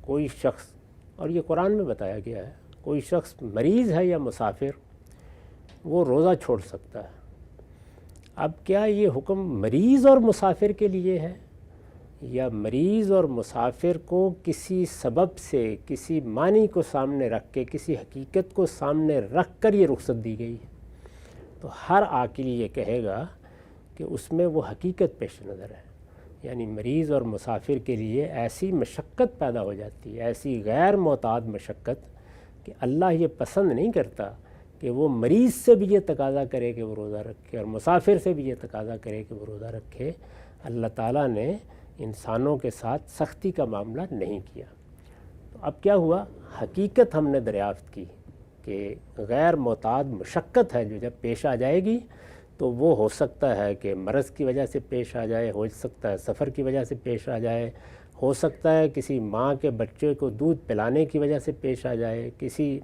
کوئی شخص، اور یہ قرآن میں بتایا گیا ہے، کوئی شخص مریض ہے یا مسافر، وہ روزہ چھوڑ سکتا ہے۔ اب کیا یہ حکم مریض اور مسافر کے لیے ہے، یا مریض اور مسافر کو کسی سبب سے، کسی معنی کو سامنے رکھ کے، کسی حقیقت کو سامنے رکھ کر یہ رخصت دی گئی ہے؟ تو ہر عاقل یہ کہے گا کہ اس میں وہ حقیقت پیش نظر ہے، یعنی مریض اور مسافر کے لیے ایسی مشقت پیدا ہو جاتی ہے، ایسی غیر معتاد مشقت کہ اللہ یہ پسند نہیں کرتا کہ وہ مریض سے بھی یہ تقاضا کرے کہ وہ روزہ رکھے اور مسافر سے بھی یہ تقاضا کرے کہ وہ روزہ رکھے۔ اللہ تعالیٰ نے انسانوں کے ساتھ سختی کا معاملہ نہیں کیا۔ تو اب کیا ہوا؟ حقیقت ہم نے دریافت کی کہ غیر معتاد مشقت ہے جو جب پیش آ جائے گی تو وہ ہو سکتا ہے کہ مرض کی وجہ سے پیش آ جائے، ہو سکتا ہے سفر کی وجہ سے پیش آ جائے، ہو سکتا ہے کسی ماں کے بچے کو دودھ پلانے کی وجہ سے پیش آ جائے، کسی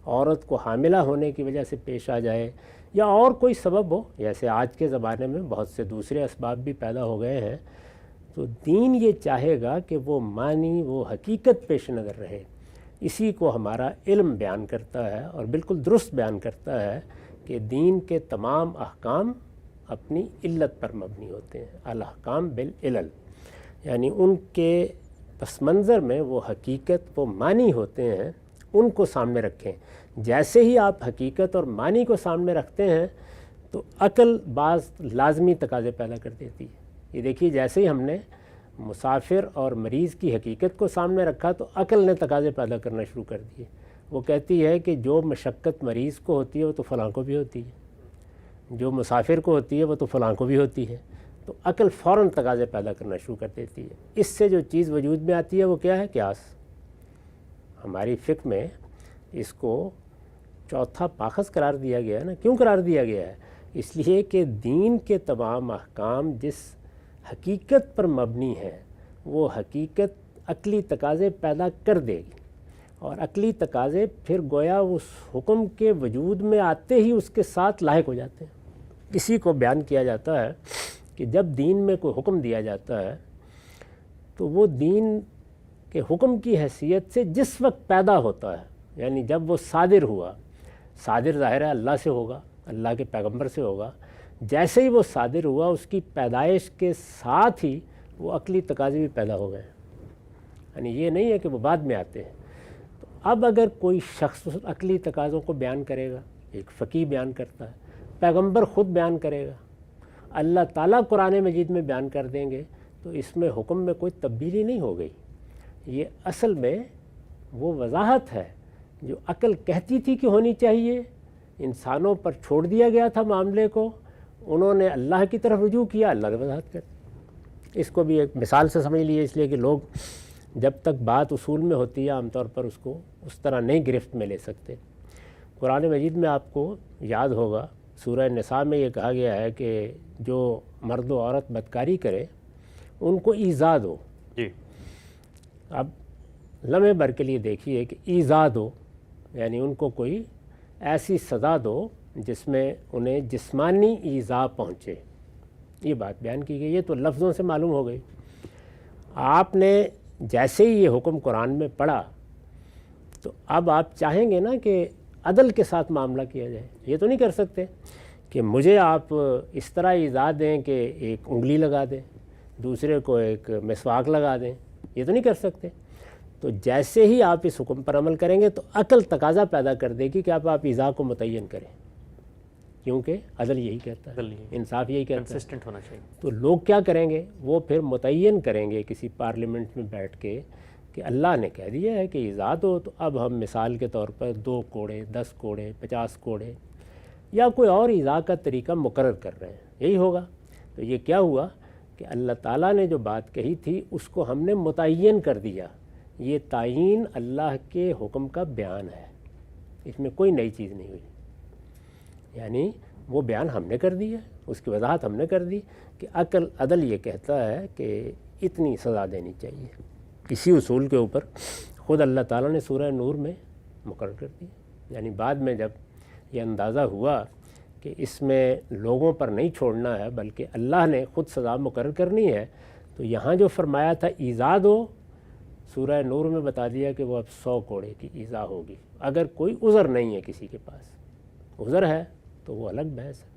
عورت کو حاملہ ہونے کی وجہ سے پیش آ جائے، یا اور کوئی سبب ہو، جیسے آج کے زمانے میں بہت سے دوسرے اسباب بھی پیدا ہو گئے ہیں۔ تو دین یہ چاہے گا کہ وہ معنی، وہ حقیقت پیش نظر رہے۔ اسی کو ہمارا علم بیان کرتا ہے اور بالکل درست بیان کرتا ہے کہ دین کے تمام احکام اپنی علت پر مبنی ہوتے ہیں، الاحکام بالعلل، یعنی ان کے پس منظر میں وہ حقیقت، وہ معنی ہوتے ہیں، ان کو سامنے رکھیں۔ جیسے ہی آپ حقیقت اور معنی کو سامنے رکھتے ہیں تو عقل بعض لازمی تقاضے پیدا کر دیتی ہے۔ یہ دیکھیے، جیسے ہی ہم نے مسافر اور مریض کی حقیقت کو سامنے رکھا تو عقل نے تقاضے پیدا کرنا شروع کر دیے۔ وہ کہتی ہے کہ جو مشقت مریض کو ہوتی ہے وہ تو فلاں کو بھی ہوتی ہے، جو مسافر کو ہوتی ہے وہ تو فلاں کو بھی ہوتی ہے۔ تو عقل فوراً تقاضے پیدا کرنا شروع کر دیتی ہے۔ اس سے جو چیز وجود میں آتی ہے وہ کیا ہے؟ قیاس۔ ہماری فقہ میں اس کو چوتھا پاخذ قرار دیا گیا ہے نا۔ کیوں قرار دیا گیا ہے؟ اس لیے کہ دین کے تمام احکام جس حقیقت پر مبنی ہے وہ حقیقت عقلی تقاضے پیدا کر دے گی، اور عقلی تقاضے پھر گویا اس حکم کے وجود میں آتے ہی اس کے ساتھ لاحق ہو جاتے ہیں۔ اسی کو بیان کیا جاتا ہے کہ جب دین میں کوئی حکم دیا جاتا ہے تو وہ دین کے حکم کی حیثیت سے جس وقت پیدا ہوتا ہے، یعنی جب وہ صادر ہوا، صادر ظاہر ہے اللہ سے ہوگا، اللہ کے پیغمبر سے ہوگا، جیسے ہی وہ صادر ہوا اس کی پیدائش کے ساتھ ہی وہ عقلی تقاضے بھی پیدا ہو گئے، یعنی یہ نہیں ہے کہ وہ بعد میں آتے ہیں۔ تو اب اگر کوئی شخص عقلی تقاضوں کو بیان کرے گا، ایک فقیہ بیان کرتا ہے، پیغمبر خود بیان کرے گا، اللہ تعالیٰ قرآن مجید میں بیان کر دیں گے، تو اس میں حکم میں کوئی تبدیلی نہیں ہو گئی۔ یہ اصل میں وہ وضاحت ہے جو عقل کہتی تھی کہ ہونی چاہیے، انسانوں پر چھوڑ دیا گیا تھا معاملے کو، انہوں نے اللہ کی طرف رجوع کیا، اللہ نے وضاحت کر دی۔ اس کو بھی ایک مثال سے سمجھ لیے، اس لیے کہ لوگ جب تک بات اصول میں ہوتی ہے عام طور پر اس کو اس طرح نہیں گرفت میں لے سکتے۔ قرآن مجید میں آپ کو یاد ہوگا سورہ نساء میں یہ کہا گیا ہے کہ جو مرد و عورت بدکاری کرے ان کو ایذا دو۔ جی، اب لمحے بھر کے لیے دیکھیے کہ ایذا دو یعنی ان کو کوئی ایسی سزا دو جس میں انہیں جسمانی ایذا پہنچے، یہ بات بیان کی گئی ہے۔ تو لفظوں سے معلوم ہو گئی۔ آپ نے جیسے ہی یہ حکم قرآن میں پڑھا تو اب آپ چاہیں گے نا کہ عدل کے ساتھ معاملہ کیا جائے۔ یہ تو نہیں کر سکتے کہ مجھے آپ اس طرح ایذا دیں کہ ایک انگلی لگا دیں، دوسرے کو ایک مسواک لگا دیں، یہ تو نہیں کر سکتے۔ تو جیسے ہی آپ اس حکم پر عمل کریں گے تو عقل تقاضا پیدا کر دے گی کہ آپ ایذا کو متعین کریں، کیونکہ عدل یہی کہتا ہے، انصاف یہی کہتا ہے، کنسسٹنٹ ہونا چاہیے۔ تو لوگ کیا کریں گے؟ وہ پھر متعین کریں گے کسی پارلیمنٹ میں بیٹھ کے کہ اللہ نے کہہ دیا ہے کہ ایذا دو، تو اب ہم مثال کے طور پر 2 کوڑے، 10 کوڑے، 50 کوڑے یا کوئی اور ایذا کا طریقہ مقرر کر رہے ہیں، یہی ہوگا۔ تو یہ کیا ہوا کہ اللہ تعالیٰ نے جو بات کہی تھی اس کو ہم نے متعین کر دیا۔ یہ تعین اللہ کے حکم کا بیان ہے، اس میں کوئی نئی چیز نہیں ہوئی، یعنی وہ بیان ہم نے کر دیا، اس کی وضاحت ہم نے کر دی کہ عدل یہ کہتا ہے کہ اتنی سزا دینی چاہیے۔ اسی اصول کے اوپر خود اللہ تعالیٰ نے سورہ نور میں مقرر کر دی، یعنی بعد میں جب یہ اندازہ ہوا کہ اس میں لوگوں پر نہیں چھوڑنا ہے بلکہ اللہ نے خود سزا مقرر کرنی ہے، تو یہاں جو فرمایا تھا ایذا دو، سورہ نور میں بتا دیا کہ وہ اب 100 کوڑے کی ایذا ہوگی، اگر کوئی عذر نہیں ہے کسی کے پاس، عذر ہے تو وہ الگ بحث ہے۔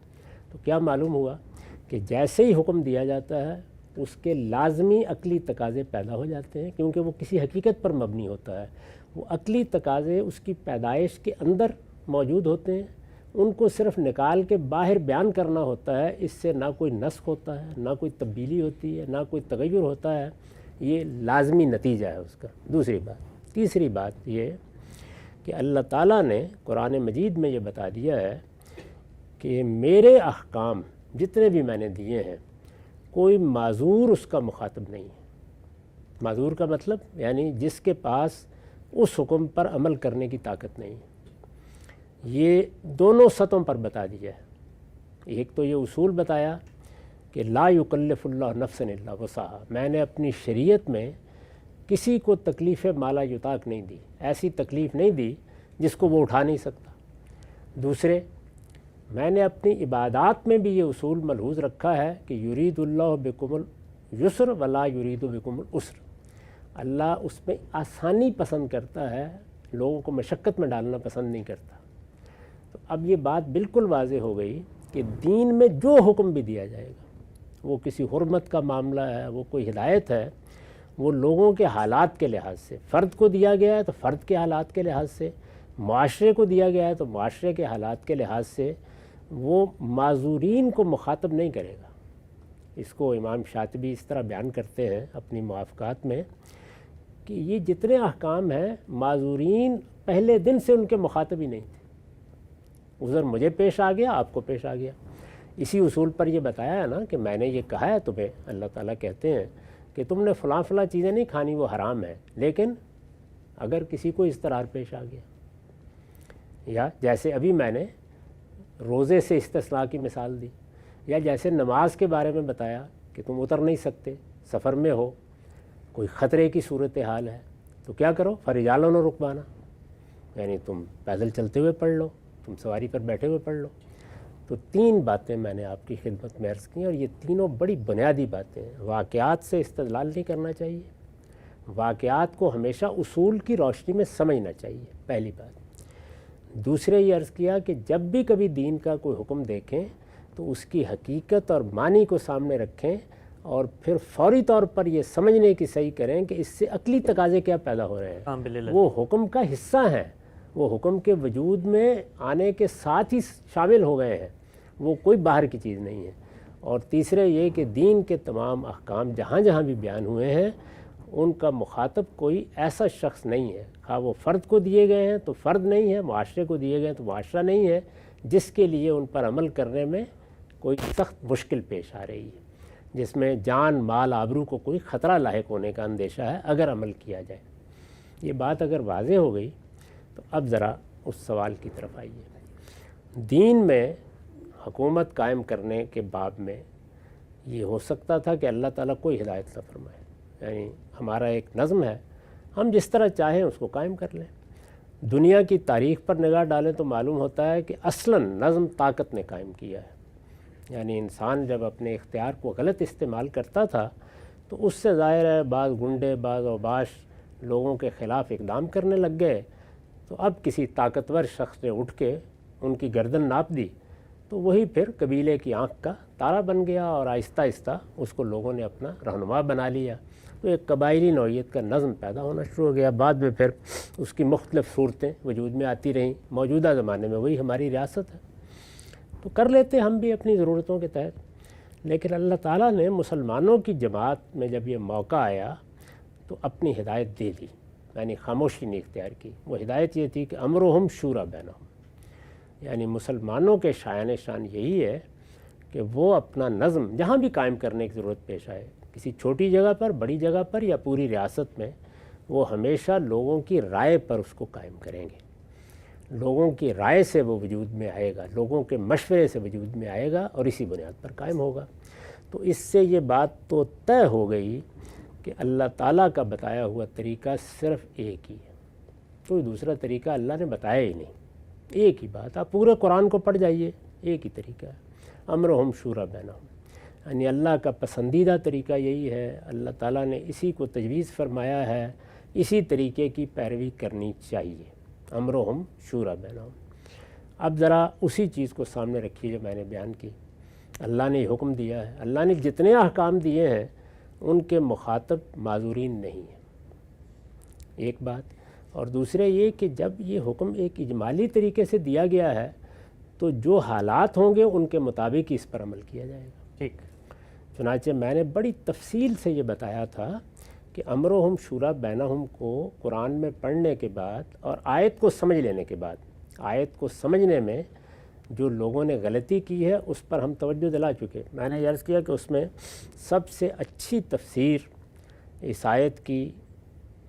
تو کیا معلوم ہوا کہ جیسے ہی حکم دیا جاتا ہے اس کے لازمی عقلی تقاضے پیدا ہو جاتے ہیں، کیونکہ وہ کسی حقیقت پر مبنی ہوتا ہے۔ وہ عقلی تقاضے اس کی پیدائش کے اندر موجود ہوتے ہیں، ان کو صرف نکال کے باہر بیان کرنا ہوتا ہے، اس سے نہ کوئی نسخ ہوتا ہے، نہ کوئی تبدیلی ہوتی ہے، نہ کوئی تغیر ہوتا ہے، یہ لازمی نتیجہ ہے اس کا۔ دوسری بات، تیسری بات یہ کہ اللہ تعالیٰ نے قرآن مجید میں یہ بتا دیا ہے کہ میرے احکام جتنے بھی میں نے دیے ہیں کوئی معذور اس کا مخاطب نہیں ہے۔ معذور کا مطلب یعنی جس کے پاس اس حکم پر عمل کرنے کی طاقت نہیں ہے۔ یہ دونوں سطحوں پر بتا دیا ہے۔ ایک تو یہ اصول بتایا کہ لا یکلف اللہ نفسا الا وسعہا، میں نے اپنی شریعت میں کسی کو تکلیف مالا یطاق نہیں دی، ایسی تکلیف نہیں دی جس کو وہ اٹھا نہیں سکتا۔ دوسرے، میں نے اپنی عبادات میں بھی یہ اصول ملحوظ رکھا ہے کہ یرید اللہ بکم الیسر ولا یرید بکم العسر، اللہ اس میں آسانی پسند کرتا ہے، لوگوں کو مشقت میں ڈالنا پسند نہیں کرتا۔ تو اب یہ بات بالکل واضح ہو گئی کہ دین میں جو حکم بھی دیا جائے گا، وہ کسی حرمت کا معاملہ ہے، وہ کوئی ہدایت ہے، وہ لوگوں کے حالات کے لحاظ سے، فرد کو دیا گیا ہے تو فرد کے حالات کے لحاظ سے، معاشرے کو دیا گیا ہے تو معاشرے کے حالات کے لحاظ سے وہ معذورین کو مخاطب نہیں کرے گا۔ اس کو امام شاطبی اس طرح بیان کرتے ہیں اپنی موافقات میں کہ یہ جتنے احکام ہیں معذورین پہلے دن سے ان کے مخاطب ہی نہیں تھے۔ عذر مجھے پیش آ گیا، آپ کو پیش آ گیا، اسی اصول پر یہ بتایا ہے نا کہ میں نے یہ کہا ہے تمہیں، اللہ تعالیٰ کہتے ہیں کہ تم نے فلاں فلاں چیزیں نہیں کھانی، وہ حرام ہے، لیکن اگر کسی کو اضطرار پیش آ گیا، یا جیسے ابھی میں نے روزے سے استثناء کی مثال دی، یا جیسے نماز کے بارے میں بتایا کہ تم اتر نہیں سکتے، سفر میں ہو، کوئی خطرے کی صورتحال ہے، تو کیا کرو، فرجالن و رکبانا، یعنی تم پیدل چلتے ہوئے پڑھ لو، تم سواری پر بیٹھے ہوئے پڑھ لو۔ تو تین باتیں میں نے آپ کی خدمت میں عرض کی، اور یہ تینوں بڑی بنیادی باتیں ہیں۔ واقعات سے استدلال نہیں کرنا چاہیے، واقعات کو ہمیشہ اصول کی روشنی میں سمجھنا چاہیے، پہلی بات۔ دوسرے یہ عرض کیا کہ جب بھی کبھی دین کا کوئی حکم دیکھیں تو اس کی حقیقت اور معنی کو سامنے رکھیں، اور پھر فوری طور پر یہ سمجھنے کی صحیح کریں کہ اس سے عقلی تقاضے کیا پیدا ہو رہے ہیں، وہ حکم کا حصہ ہیں، وہ حکم کے وجود میں آنے کے ساتھ ہی شامل ہو گئے ہیں، وہ کوئی باہر کی چیز نہیں ہے۔ اور تیسرے یہ کہ دین کے تمام احکام جہاں جہاں بھی بیان ہوئے ہیں ان کا مخاطب کوئی ایسا شخص نہیں ہے، خواہ وہ فرد کو دیے گئے ہیں تو فرد نہیں ہے، معاشرے کو دیے گئے ہیں تو معاشرہ نہیں ہے، جس کے لیے ان پر عمل کرنے میں کوئی سخت مشکل پیش آ رہی ہے، جس میں جان مال آبرو کو کوئی خطرہ لاحق ہونے کا اندیشہ ہے اگر عمل کیا جائے۔ یہ بات اگر واضح ہو گئی تو اب ذرا اس سوال کی طرف آئیے۔ دین میں حکومت قائم کرنے کے باب میں یہ ہو سکتا تھا کہ اللہ تعالیٰ کوئی ہدایت نہ فرمائے، یعنی ہمارا ایک نظم ہے، ہم جس طرح چاہیں اس کو قائم کر لیں۔ دنیا کی تاریخ پر نگاہ ڈالیں تو معلوم ہوتا ہے کہ اصلاً نظم طاقت نے قائم کیا ہے، یعنی انسان جب اپنے اختیار کو غلط استعمال کرتا تھا تو اس سے ظاہر ہے بعض گنڈے، بعض اوباش لوگوں کے خلاف اقدام کرنے لگ گئے، تو اب کسی طاقتور شخص نے اٹھ کے ان کی گردن ناپ دی تو وہی پھر قبیلے کی آنکھ کا تارا بن گیا، اور آہستہ آہستہ اس کو لوگوں نے اپنا رہنما بنا لیا، تو ایک قبائلی نوعیت کا نظم پیدا ہونا شروع ہو گیا۔ بعد میں پھر اس کی مختلف صورتیں وجود میں آتی رہیں، موجودہ زمانے میں وہی ہماری ریاست ہے، تو کر لیتے ہم بھی اپنی ضرورتوں کے تحت۔ لیکن اللہ تعالیٰ نے مسلمانوں کی جماعت میں جب یہ موقع آیا تو اپنی ہدایت دے دی، یعنی خاموشی نہیں اختیار کی۔ وہ ہدایت یہ تھی کہ امرہم شورا بینہم، یعنی مسلمانوں کے شایان شان یہی ہے کہ وہ اپنا نظم جہاں بھی قائم کرنے کی ضرورت پیش آئے، کسی چھوٹی جگہ پر، بڑی جگہ پر، یا پوری ریاست میں، وہ ہمیشہ لوگوں کی رائے پر اس کو قائم کریں گے۔ لوگوں کی رائے سے وہ وجود میں آئے گا، لوگوں کے مشورے سے وجود میں آئے گا، اور اسی بنیاد پر قائم ہوگا۔ تو اس سے یہ بات تو طے ہو گئی کہ اللہ تعالیٰ کا بتایا ہوا طریقہ صرف ایک ہی ہے، کوئی دوسرا طریقہ اللہ نے بتایا ہی نہیں، ایک ہی بات۔ آپ پورے قرآن کو پڑھ جائیے، ایک ہی طریقہ ہے، امرہم شورا بینہم۔ یعنی اللہ کا پسندیدہ طریقہ یہی ہے، اللہ تعالیٰ نے اسی کو تجویز فرمایا ہے، اسی طریقے کی پیروی کرنی چاہیے۔ امرہم شورا بینہم۔ اب ذرا اسی چیز کو سامنے رکھیے جو میں نے بیان کی۔ اللہ نے یہ حکم دیا ہے، اللہ نے جتنے احکام دیے ہیں ان کے مخاطب معذورین نہیں ہیں، ایک بات۔ اور دوسرے یہ کہ جب یہ حکم ایک اجمالی طریقے سے دیا گیا ہے تو جو حالات ہوں گے ان کے مطابق ہی اس پر عمل کیا جائے گا۔ ٹھیک۔ چنانچہ میں نے بڑی تفصیل سے یہ بتایا تھا کہ امرہم شورا بینہم کو قرآن میں پڑھنے کے بعد اور آیت کو سمجھ لینے کے بعد، آیت کو سمجھنے میں جو لوگوں نے غلطی کی ہے اس پر ہم توجہ دلا چکے۔ میں نے عرض کیا کہ اس میں سب سے اچھی تفسیر اس آیت کی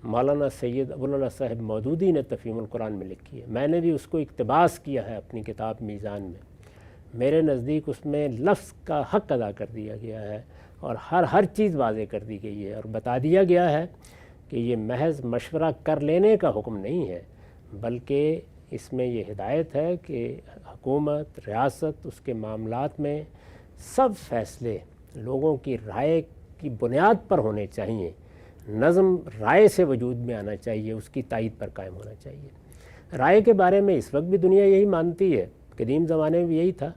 مولانا سید ابوالعلا صاحب مودودی نے تفہیم القرآن میں لکھی ہے۔ میں نے بھی اس کو اقتباس کیا ہے اپنی کتاب میزان میں۔ میرے نزدیک اس میں لفظ کا حق ادا کر دیا گیا ہے اور ہر چیز واضح کر دی گئی ہے، اور بتا دیا گیا ہے کہ یہ محض مشورہ کر لینے کا حکم نہیں ہے، بلکہ اس میں یہ ہدایت ہے کہ حکومت، ریاست، اس کے معاملات میں سب فیصلے لوگوں کی رائے کی بنیاد پر ہونے چاہیے، نظم رائے سے وجود میں آنا چاہیے، اس کی تائید پر قائم ہونا چاہیے۔ رائے کے بارے میں اس وقت بھی دنیا یہی مانتی ہے، قدیم زمانے میں بھی یہی تھا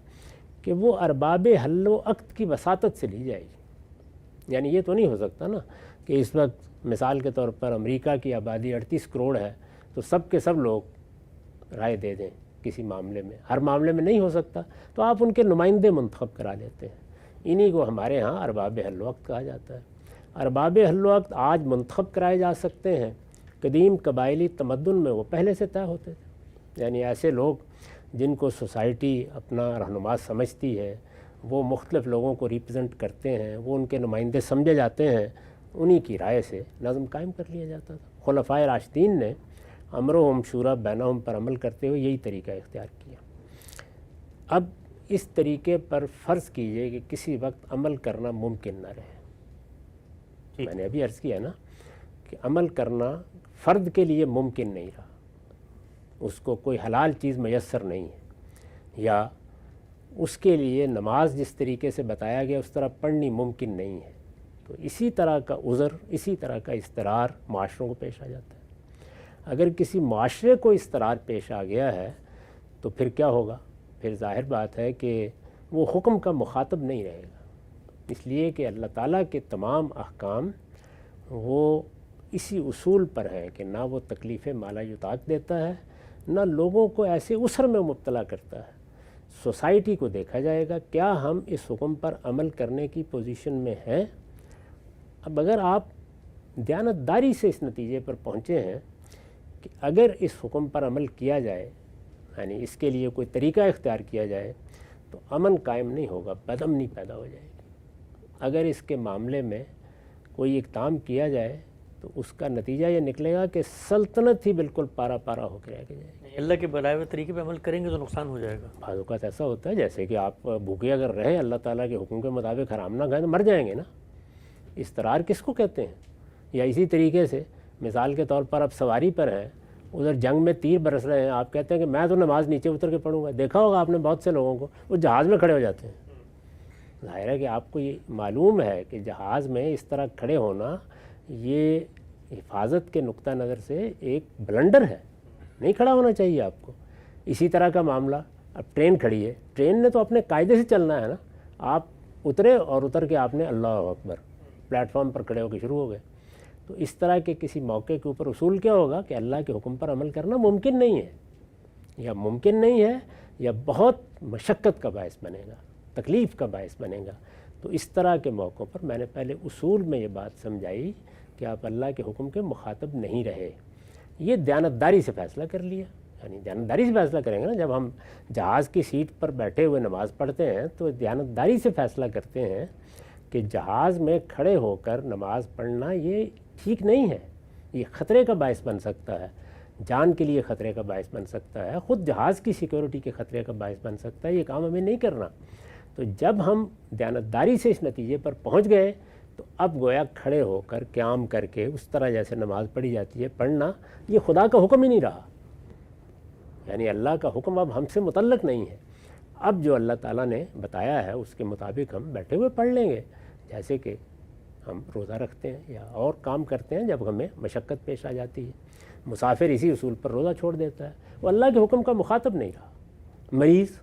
کہ وہ ارباب حل و عقد کی وساطت سے لی جائے گی۔ یعنی یہ تو نہیں ہو سکتا نا کہ اس وقت مثال کے طور پر امریکہ کی آبادی 38 کروڑ ہے تو سب کے سب لوگ رائے دے دیں کسی معاملے میں، ہر معاملے میں نہیں ہو سکتا، تو آپ ان کے نمائندے منتخب کرا لیتے ہیں۔ انہی کو ہمارے ہاں ارباب حل و عقد کہا جاتا ہے۔ ارباب حل و عقد آج منتخب کرائے جا سکتے ہیں، قدیم قبائلی تمدن میں وہ پہلے سے طے ہوتے تھے۔ یعنی ایسے لوگ جن کو سوسائٹی اپنا رہنما سمجھتی ہے، وہ مختلف لوگوں کو ریپرزنٹ کرتے ہیں، وہ ان کے نمائندے سمجھے جاتے ہیں، انہی کی رائے سے نظم قائم کر لیا جاتا تھا۔ خلفائے راشدین نے امرہم شورا بینہم پر عمل کرتے ہوئے یہی طریقہ اختیار کیا۔ اب اس طریقے پر فرض کیجئے کہ کسی وقت عمل کرنا ممکن نہ رہے، میں نے ابھی عرض کیا نا کہ عمل کرنا فرد کے لیے ممکن نہیں رہا، اس کو کوئی حلال چیز میسر نہیں ہے، یا اس کے لیے نماز جس طریقے سے بتایا گیا اس طرح پڑھنی ممکن نہیں ہے، تو اسی طرح کا عذر، اسی طرح کا اضطرار معاشروں کو پیش آ جاتا ہے۔ اگر کسی معاشرے کو اضطرار پیش آ گیا ہے تو پھر کیا ہوگا؟ پھر ظاہر بات ہے کہ وہ حکم کا مخاطب نہیں رہے گا، اس لیے کہ اللہ تعالیٰ کے تمام احکام وہ اسی اصول پر ہیں کہ نہ وہ تکلیف مالا یطاق دیتا ہے، نہ لوگوں کو ایسے عسر میں مبتلا کرتا ہے۔ سوسائٹی کو دیکھا جائے گا کیا ہم اس حکم پر عمل کرنے کی پوزیشن میں ہیں۔ اب اگر آپ دیانتداری سے اس نتیجے پر پہنچے ہیں کہ اگر اس حکم پر عمل کیا جائے، یعنی اس کے لیے کوئی طریقہ اختیار کیا جائے تو امن قائم نہیں ہوگا، بدامنی پیدا ہو جائے گی۔ اگر اس کے معاملے میں کوئی اقدام کیا جائے تو اس کا نتیجہ یہ نکلے گا کہ سلطنت ہی بالکل پارا پارا ہو کے رہ کے جائے گی۔ اللہ کے بتائے ہوئے طریقے پہ عمل کریں گے تو نقصان ہو جائے گا۔ بعض اوقات ایسا ہوتا ہے جیسے کہ آپ بھوکے اگر رہیں، اللہ تعالیٰ کے حکم کے مطابق حرام نہ کھائیں تو مر جائیں گے نا۔ اضطرار کس کو کہتے ہیں؟ یا اسی طریقے سے مثال کے طور پر آپ سواری پر ہیں، ادھر جنگ میں تیر برس رہے ہیں، آپ کہتے ہیں کہ میں تو نماز نیچے اتر کے پڑھوں گا۔ دیکھا ہوگا آپ نے بہت سے لوگوں کو، وہ جہاز میں کھڑے ہو جاتے ہیں۔ ظاہر ہے کہ آپ کو یہ معلوم ہے کہ جہاز میں اس طرح کھڑے ہونا یہ حفاظت کے نقطہ نظر سے ایک بلنڈر ہے، نہیں کھڑا ہونا چاہیے آپ کو۔ اسی طرح کا معاملہ اب ٹرین کھڑی ہے، ٹرین نے تو اپنے قاعدے سے چلنا ہے نا۔ آپ اترے اور اتر کے آپ نے اللہ اکبر پلیٹ فارم پر کھڑے ہو کے شروع ہو گئے۔ تو اس طرح کے کسی موقع کے اوپر اصول کیا ہوگا کہ اللہ کے حکم پر عمل کرنا ممکن نہیں ہے، یا ممکن نہیں ہے یا بہت مشقت کا باعث بنے گا، تکلیف کا باعث بنے گا۔ تو اس طرح کے موقعوں پر میں نے پہلے اصول میں یہ بات سمجھائی کہ آپ اللہ کے حکم کے مخاطب نہیں رہے، یہ دیانتداری سے فیصلہ کر لیا۔ یعنی دیانتداری سے فیصلہ کریں گے نا، جب ہم جہاز کی سیٹ پر بیٹھے ہوئے نماز پڑھتے ہیں تو دیانتداری سے فیصلہ کرتے ہیں کہ جہاز میں کھڑے ہو کر نماز پڑھنا یہ ٹھیک نہیں ہے، یہ خطرے کا باعث بن سکتا ہے، جان کے لیے خطرے کا باعث بن سکتا ہے، خود جہاز کی سیکیورٹی کے خطرے کا باعث بن سکتا ہے، یہ کام ہمیں نہیں کرنا۔ تو جب ہم دیانتداری سے اس نتیجے پر پہنچ گئے تو اب گویا کھڑے ہو کر قیام کر کے اس طرح جیسے نماز پڑھی جاتی ہے پڑھنا یہ خدا کا حکم ہی نہیں رہا، یعنی اللہ کا حکم اب ہم سے متعلق نہیں ہے۔ اب جو اللہ تعالیٰ نے بتایا ہے اس کے مطابق ہم بیٹھے ہوئے پڑھ لیں گے، جیسے کہ ہم روزہ رکھتے ہیں یا اور کام کرتے ہیں جب ہمیں مشقت پیش آ جاتی ہے۔ مسافر اسی اصول پر روزہ چھوڑ دیتا ہے، وہ اللہ کے حکم کا مخاطب نہیں رہا۔ مریض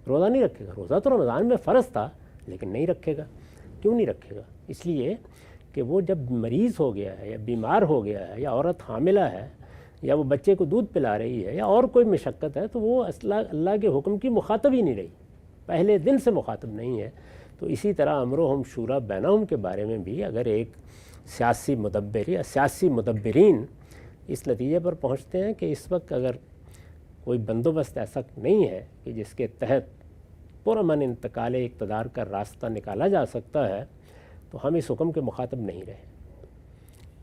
روزہ نہیں رکھے گا، روزہ تو رمضان میں فرض تھا لیکن نہیں رکھے گا۔ کیوں نہیں رکھے گا؟ اس لیے کہ وہ جب مریض ہو گیا ہے یا بیمار ہو گیا ہے یا عورت حاملہ ہے یا وہ بچے کو دودھ پلا رہی ہے یا اور کوئی مشقت ہے تو وہ اللہ کے حکم کی مخاطب ہی نہیں رہی، پہلے دن سے مخاطب نہیں ہے۔ تو اسی طرح امرہم شورا بینہم کے بارے میں بھی اگر ایک سیاسی مدبر یا سیاسی مدبرین اس نتیجے پر پہنچتے ہیں کہ اس وقت اگر کوئی بندوبست ایسا نہیں ہے کہ جس کے تحت پرامن انتقال اقتدار کا راستہ نکالا جا سکتا ہے تو ہم اس حکم کے مخاطب نہیں رہے۔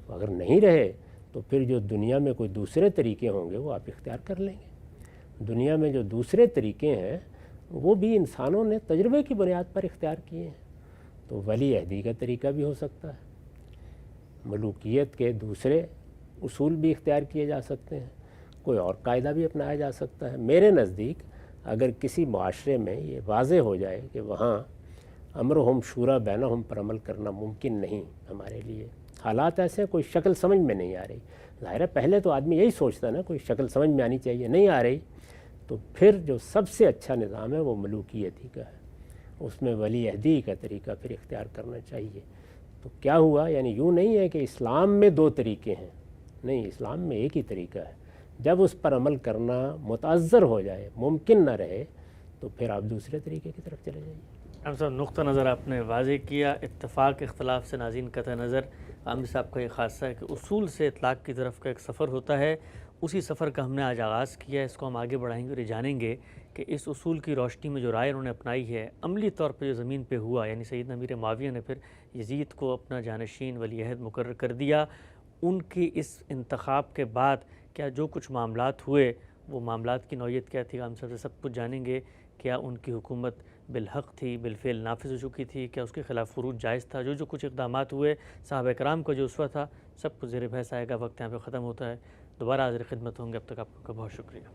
اگر نہیں رہے تو پھر جو دنیا میں کوئی دوسرے طریقے ہوں گے وہ آپ اختیار کر لیں گے۔ دنیا میں جو دوسرے طریقے ہیں وہ بھی انسانوں نے تجربے کی بنیاد پر اختیار کیے ہیں۔ تو ولی عہدی کا طریقہ بھی ہو سکتا ہے، ملوکیت کے دوسرے اصول بھی اختیار کیے جا سکتے ہیں، کوئی اور قاعدہ بھی اپنایا جا سکتا ہے۔ میرے نزدیک اگر کسی معاشرے میں یہ واضح ہو جائے کہ وہاں امرہم شورا بینہم پر عمل کرنا ممکن نہیں ہمارے لیے، حالات ایسے ہیں کوئی شکل سمجھ میں نہیں آ رہی، ظاہر ہے پہلے تو آدمی یہی سوچتا ہے نا کوئی شکل سمجھ میں آنی چاہیے، نہیں آ رہی، تو پھر جو سب سے اچھا نظام ہے وہ ملوکیت ہی کا ہے، اس میں ولی عہدی کا طریقہ پھر اختیار کرنا چاہیے۔ تو کیا ہوا؟ یعنی یوں نہیں ہے کہ اسلام میں دو طریقے ہیں، نہیں، اسلام میں ایک ہی طریقہ ہے۔ جب اس پر عمل کرنا متعذر ہو جائے، ممکن نہ رہے، تو پھر آپ دوسرے طریقے کی طرف چلے جائیے۔ ہم صاحب نقطہ نظر آپ نے واضح کیا، اتفاق اختلاف سے ناظرین قطع نظر عامر صاحب کا یہ خاصہ ہے کہ اصول سے اطلاق کی طرف کا ایک سفر ہوتا ہے، اسی سفر کا ہم نے آج آغاز کیا ہے، اس کو ہم آگے بڑھائیں گے اور یہ جانیں گے کہ اس اصول کی روشنی میں جو رائے انہوں نے اپنائی ہے عملی طور پہ جو زمین پہ ہوا، یعنی سیدنا امیر معاویہ نے پھر یزید کو اپنا جانشین ولی عہد مقرر کر دیا، ان کی اس انتخاب کے بعد کیا جو کچھ معاملات ہوئے وہ معاملات کی نوعیت کیا تھی، ہم سب کچھ جانیں گے۔ کیا ان کی حکومت بالحق تھی، بالفعل نافذ ہو چکی تھی، کیا اس کے خلاف خروج جائز تھا، جو کچھ اقدامات ہوئے، صحابہ کرام کا جو اسوہ تھا، سب کچھ زیر بحث آئے گا۔ وقت یہاں پہ ختم ہوتا ہے، دوبارہ حاضر خدمت ہوں گے، اب تک آپ کا بہت شکریہ۔